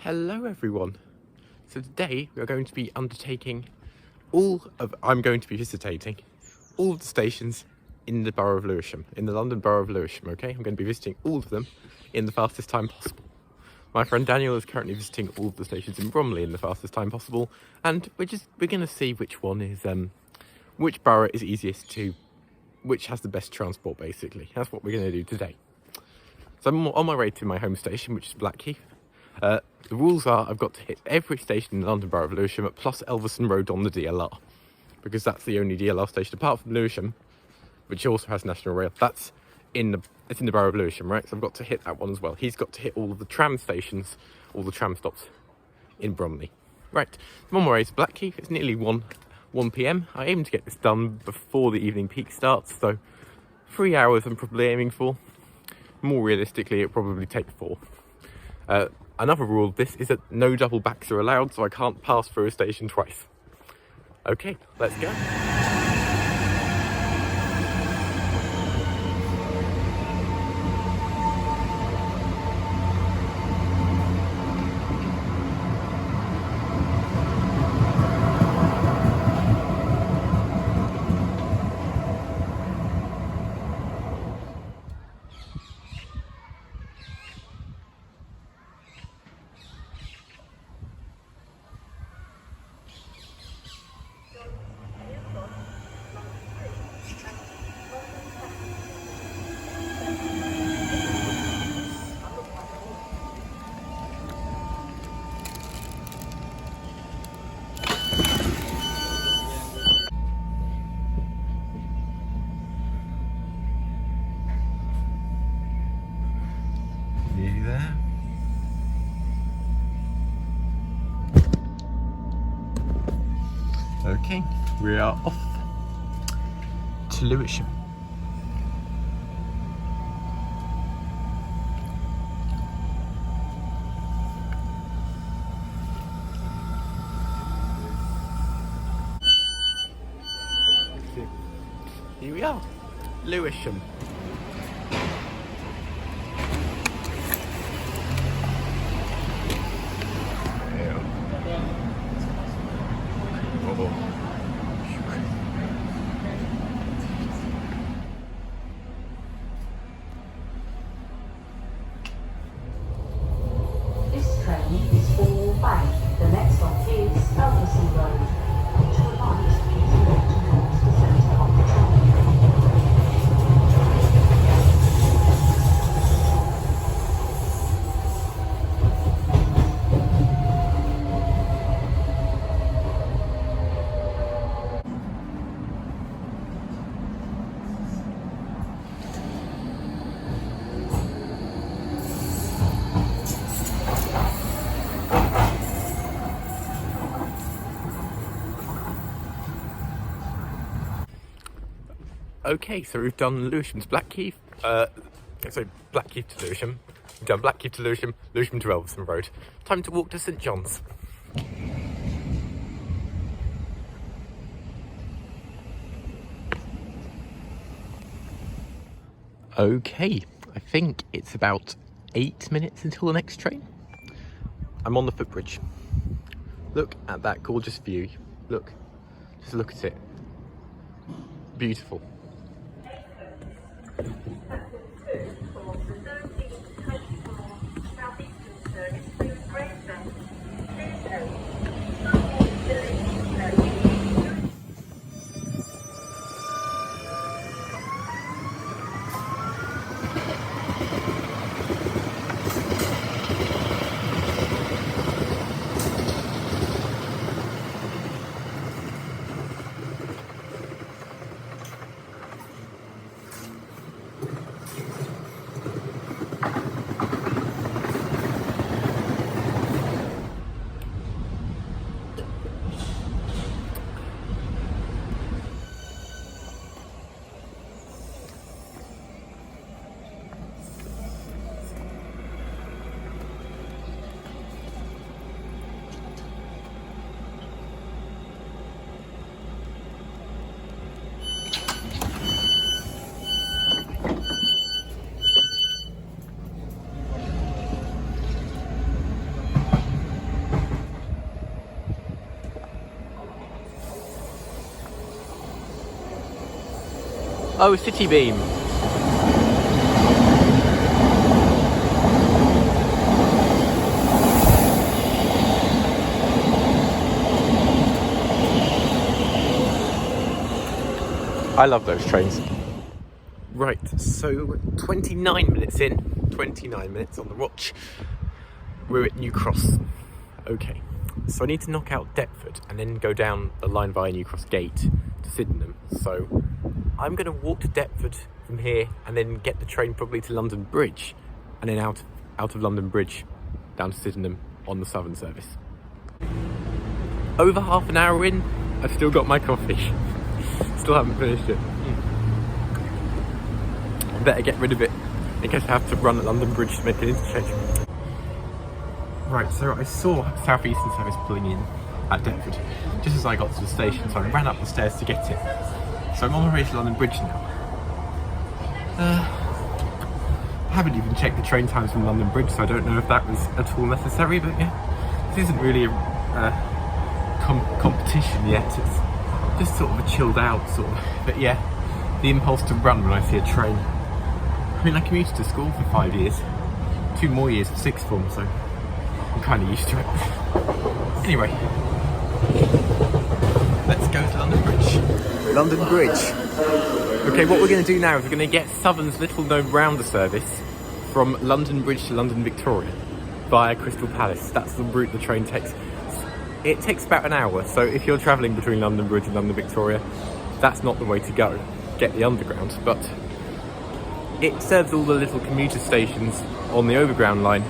Hello everyone. So today we are going to be visitating all of the stations in the Borough of Lewisham, in the London Borough of Lewisham, okay? I'm going to be visiting all of them in the fastest time possible. My friend Daniel is currently visiting all of the stations in Bromley in the fastest time possible, and we're going to see which one is, which borough is easiest to, which has the best transport basically. That's what we're going to do today. So I'm on my way to my home station, which is Blackheath. The rules are I've got to hit every station in the London Borough of Lewisham plus Elverson Road on the DLR, because that's the only DLR station apart from Lewisham, which also has National Rail. It's in the Borough of Lewisham, right? So I've got to hit that one as well. He's got to hit all of the tram stations, all the tram stops in Bromley. Right, I'm on my way to Blackheath. It's nearly 1 p.m. I aim to get this done before the evening peak starts, so 3 hours I'm probably aiming for. More realistically, it'll probably take 4. Another rule of this is that no double backs are allowed, so I can't pass through a station twice. Okay, let's go. Nearly there. Okay, we are off to Lewisham. Here we are, Lewisham. This train is all back. The next stop is Elverson Road. To the right, please walk towards the centre of the train. Okay, so we've done Lewisham to Blackheath, Blackheath to Lewisham. We've done Blackheath to Lewisham, Lewisham to Elverson Road. Time to walk to St John's. Okay, I think it's about 8 minutes until the next train. I'm on the footbridge. Look at that gorgeous view. Look, just look at it. Beautiful. Oh, City Beam. I love those trains. Right, so 29 minutes in, 29 minutes on the watch. We're at New Cross. Okay, so I need to knock out Deptford and then go down the line via New Cross Gate to Sydenham. So I'm going to walk to Deptford from here and then get the train probably to London Bridge and then out of London Bridge down to Sydenham on the Southern service. Over half an hour in, I've still got my coffee. Still haven't finished it. I better get rid of it in case I have to run at London Bridge to make an interchange. Right, so I saw South Eastern service pulling in at Deptford just as I got to the station, so I ran up the stairs to get it. So I'm on my way to London Bridge now. I haven't even checked the train times from London Bridge, so I don't know if that was at all necessary, but yeah, this isn't really a competition yet. It's just sort of a chilled out sort of, but yeah, the impulse to run when I see a train. I mean, I commuted to school for 5 years, 2 more years for sixth form, so I'm kind of used to it. Anyway, let's go to London Bridge. London Bridge. Okay, what we're going to do now is we're going to get Southern's little known rounder service from London Bridge to London Victoria via Crystal Palace. That's the route the train takes. It takes about an hour, so if you're travelling between London Bridge and London Victoria, that's not the way to go. Get the underground, but it serves all the little commuter stations on the overground line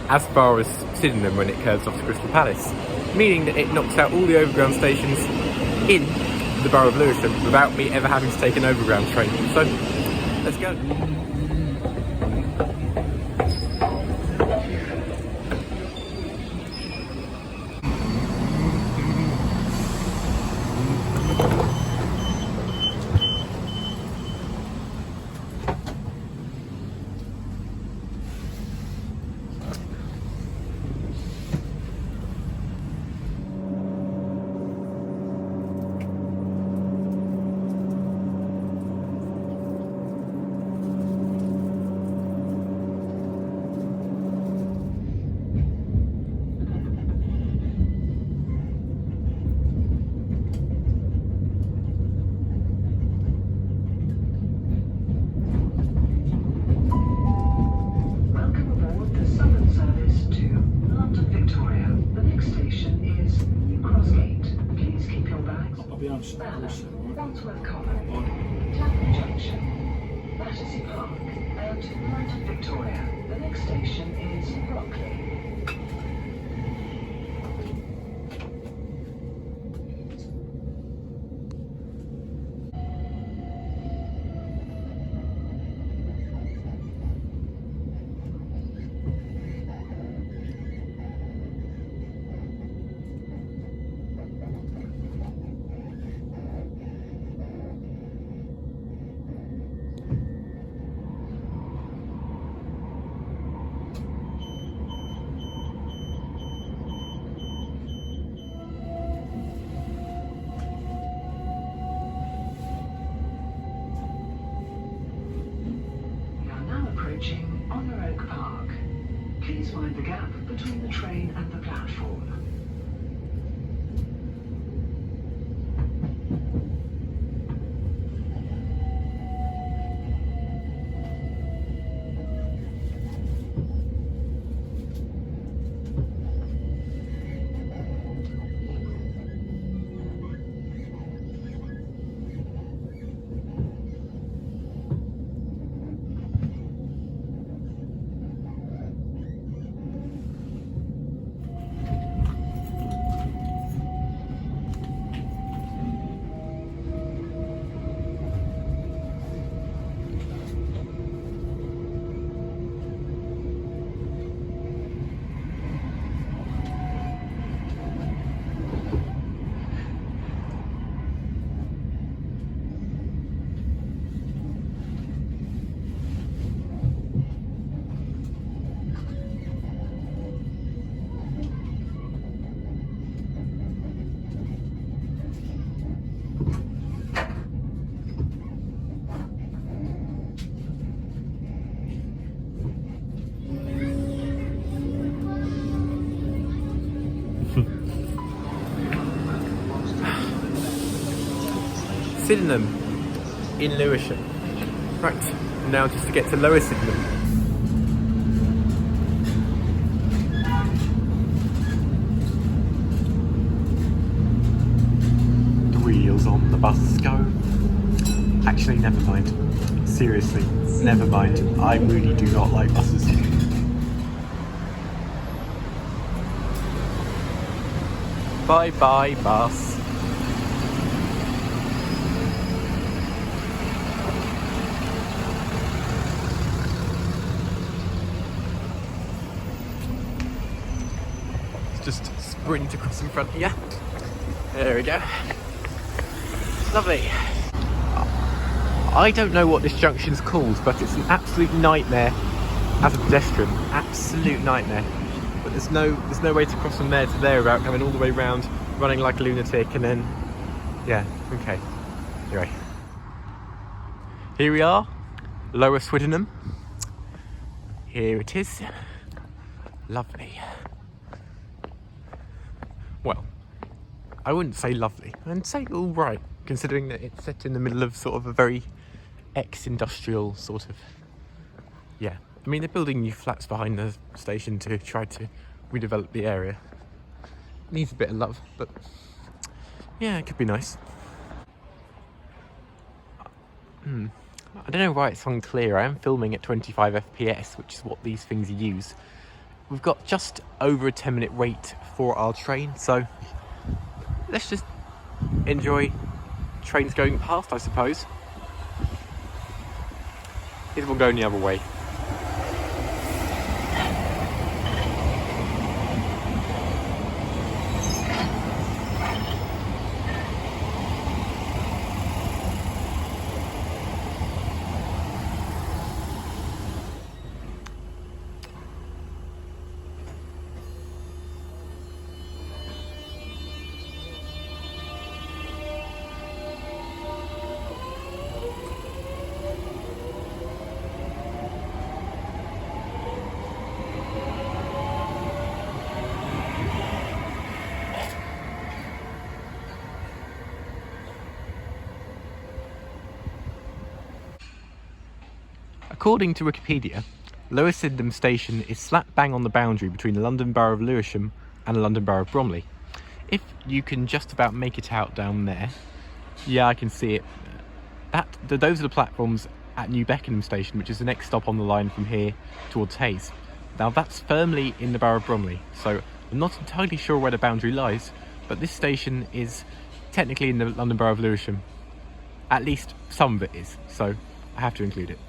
as far as Sydenham when it curves off to Crystal Palace, meaning that it knocks out all the overground stations in the Borough of Lewisham without me ever having to take an overground train. So, let's go. Wandsworth Common, Clapham Junction, Battersea Park, and London Victoria. The next station is Brockley. Park. Please mind the gap between the train and the platform. Sydenham in Lewisham. Right, now just to get to Lower Sydenham. The wheels on the bus go. Actually, never mind. Seriously, never mind. I really do not like buses. Bye bye, bus. Just sprint across in front. Yeah, there we go. Lovely. I don't know what this junction's called, but it's an absolute nightmare as a pedestrian. Absolute nightmare. But there's no way to cross from there to there without coming all the way round, running like a lunatic, and then yeah, okay. Anyway, here we are, Lower Sydenham. Here it is. Lovely. Well, I wouldn't say lovely. I'd say all right, considering that it's set in the middle of sort of a very ex-industrial sort of, yeah. I mean, they're building new flats behind the station to try to redevelop the area. Needs a bit of love, but yeah, it could be nice. I don't know why it's unclear. I am filming at 25 FPS, which is what these things use. We've got just over a 10-minute wait for our train, so let's just enjoy trains going past, I suppose. Here's one going the other way. According to Wikipedia, Lower Sydenham Station is slap bang on the boundary between the London Borough of Lewisham and the London Borough of Bromley. If you can just about make it out down there, yeah, I can see it. Those are the platforms at New Beckenham Station, which is the next stop on the line from here towards Hayes. Now that's firmly in the Borough of Bromley, so I'm not entirely sure where the boundary lies, but this station is technically in the London Borough of Lewisham. At least some of it is, so I have to include it.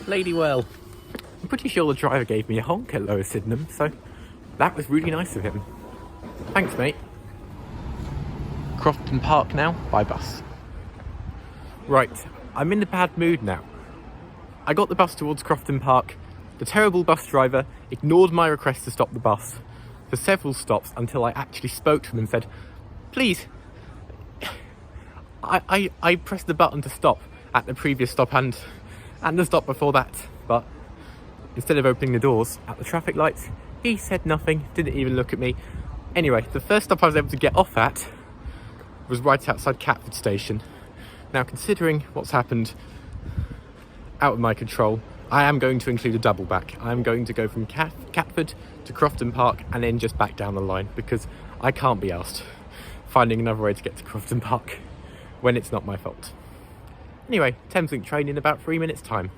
Lady well. I'm pretty sure the driver gave me a honk at Lower Sydenham, so that was really nice of him. Thanks, mate. Crofton Park now, by bus. Right, I'm in a bad mood now. I got the bus towards Crofton Park. The terrible bus driver ignored my request to stop the bus for several stops until I actually spoke to him and said, please. I pressed the button to stop at the previous stop and the stop before that, but instead of opening the doors at the traffic lights, he said nothing, didn't even look at me. Anyway, the first stop I was able to get off at was right outside Catford station. Now, considering what's happened out of my control, I am going to include a double back. I'm going to go from Catford to Crofton Park and then just back down the line, because I can't be asked finding another way to get to Crofton Park when it's not my fault. Anyway, Thameslink train in about 3 minutes' time.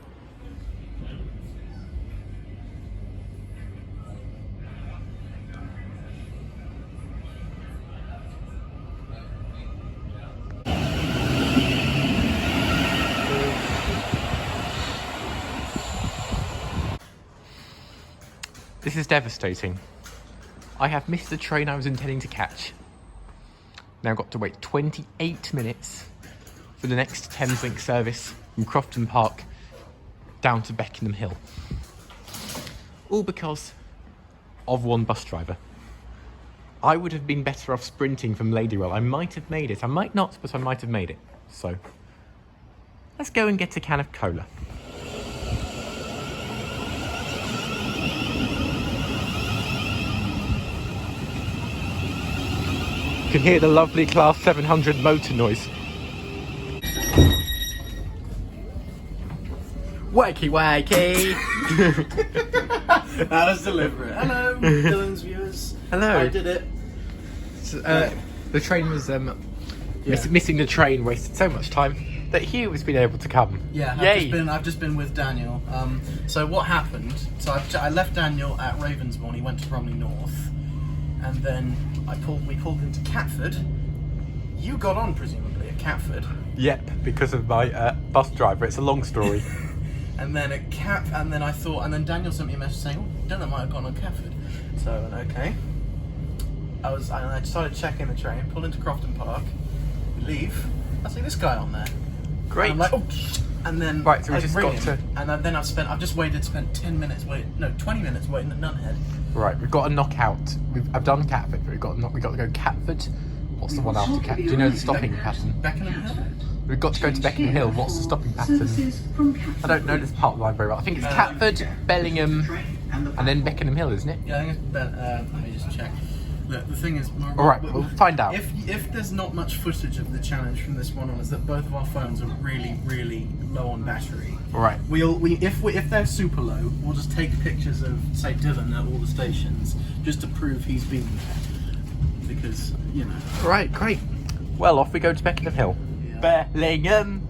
This is devastating. I have missed the train I was intending to catch. Now I've got to wait 28 minutes for the next Thameslink service from Crofton Park down to Beckenham Hill. All because of one bus driver. I would have been better off sprinting from Ladywell. I might have made it. I might not, but I might have made it. So, let's go and get a can of cola. You can hear the lovely Class 700 motor noise. Wakey wakey! That was deliberate. Hello, Dylan's viewers. Hello. I did it. So, the train was missing the train, wasted so much time that Hugh has been able to come. Yeah, Yay. I've just been with Daniel. So what happened? So I left Daniel at Ravensbourne. He went to Bromley North, and then we pulled into Catford. You got on presumably at Catford. Yep, because of my bus driver. It's a long story. And then and then Daniel sent me a message saying, "Oh, Dylan might have gone on Catford." So I went, okay. I started checking the train, pulled into Crofton Park, we leave. I see this guy on there. Great. And I'm like, oh, and then Right, so we I just ring got him, to- and then I've just spent 20 minutes waiting at Nunhead. Right, we've got a knockout. I've done Catford, but we've got to go Catford. What's the one after Catford? Do you know the stopping pattern? Beckenham Hill. We've got to go to Beckenham Hill. What's the stopping pattern? I don't know this part of the line very well. I think it's Catford, Bellingham, and then Beckenham Hill, isn't it? Yeah, I think it's let me just check. Look, the thing is, Alright, we'll find out. If there's not much footage of the challenge from this one on, is that both of our phones are really, really low on battery. Alright. If they're super low, we'll just take pictures of, say, Dylan at all the stations, just to prove he's been there. Because, you know. Right, great. Well, off we go to Beckenham Hill. Yeah. Bellingham.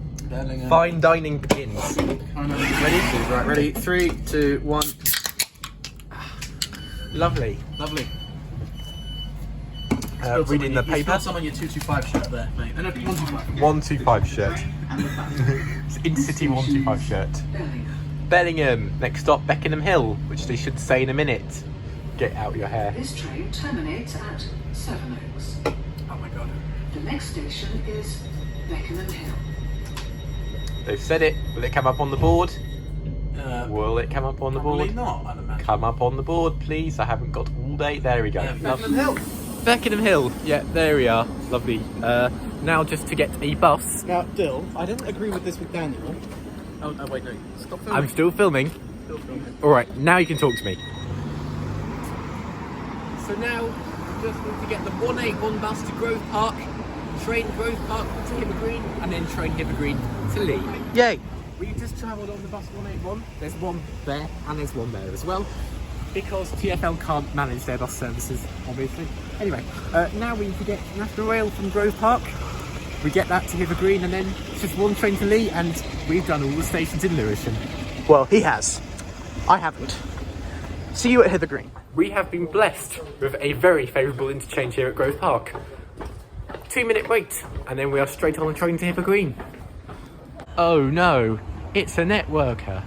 Fine dining begins. Ready? Right, ready? 3, 2, 1. Lovely. Lovely. Reading the You paper. spelled some on your 225 shirt there, mate. No, 125. 125 shirt. It's Intercity 125 shirt. Bellingham. Next stop, Beckenham Hill, which they should say in a minute. Get out your hair. This train terminates at Sevenoaks. Oh my god. The next station is Beckenham Hill. They've said it. Will it come up on the board? Will it come up on the Probably board? not, I'd imagine. Come up on the board, please. I haven't got all day. There we go. Yeah, Beckenham Hill. Beckenham Hill. Yeah, there we are. Lovely. Now just to get a bus. Now, Dill, I didn't agree with this with Daniel. Oh, wait, no. Stop filming. I'm still filming. Still filming. Alright, now you can talk to me. So now, just need to get the 181 bus to Grove Park, train Grove Park to Hither Green, and then train Hither Green to Lee. Yay! We just travelled on the bus 181. There's one there, and there's one there as well. Because TfL can't manage their bus services, obviously. Anyway, now we need to get National Rail from Grove Park. We get that to Hither Green, and then it's just one train to Lee, and we've done all the stations in Lewisham. Well, he has. I haven't. See you at Hither Green. We have been blessed with a very favourable interchange here at Grove Park. 2-minute wait, and then we are straight on the train to Hither Green. Oh no, it's a networker.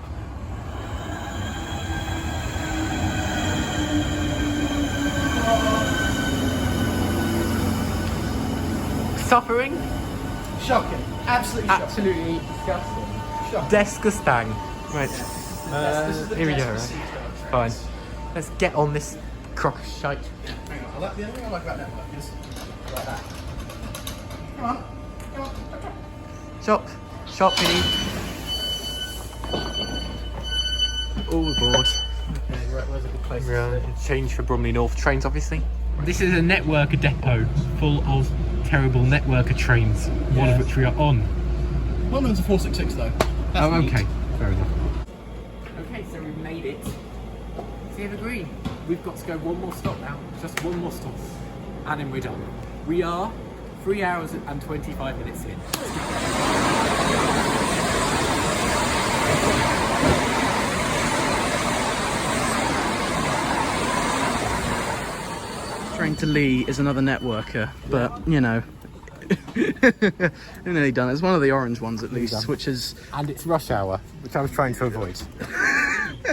Suffering? Shocking. Absolutely shocking. Absolutely disgusting. Shocking. Disgusting. Right. This is the Here we go, Desca right? Fine. Let's get on this crock of shite. Hang on. The other thing I like about network is like that. Come on. Come on. Shop. Shop, Minnie. All aboard. Okay, right, where's a good place We're to sit? change for Bromley North trains, obviously. This is a networker depot full of terrible networker trains, one Yeah. of which we are on. London's a 466 though. That's Oh, neat. okay. Fair enough. Okay, so we've made it. See Green. We've got to go one more stop now. Just one more stop. And then we're done. We are 3 hours and 25 minutes in. Train to Lee is another networker, but you know, we've nearly done it. It's one of the orange ones at least, done. which is. And it's rush hour, which I was trying to avoid.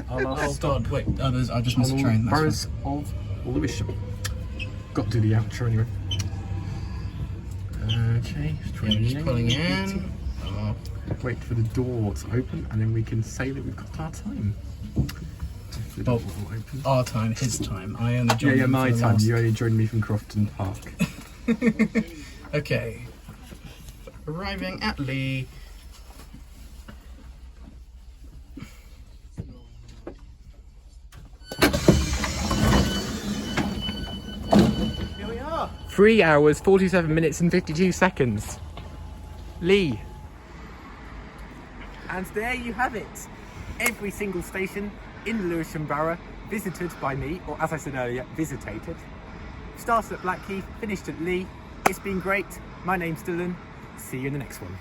Oh God! Wait, I just missed a train. That's Boroughs of Lewisham. Got to do the outro anyway. Okay, just pulling in. Oh. Wait for the door to open, and then we can say that we've got our time. The door will open. Our time, his time. I only joined Yeah, him my for the time. last- You only joined me from Crofton Park. Okay. Arriving at Lee. Here we are. 3 hours, 47 minutes and 52 seconds. Lee. And there you have it. Every single station in the Lewisham Borough visited by me, or as I said earlier, visitated. Started at Blackheath, finished at Lee. It's been great. My name's Dylan. See you in the next one.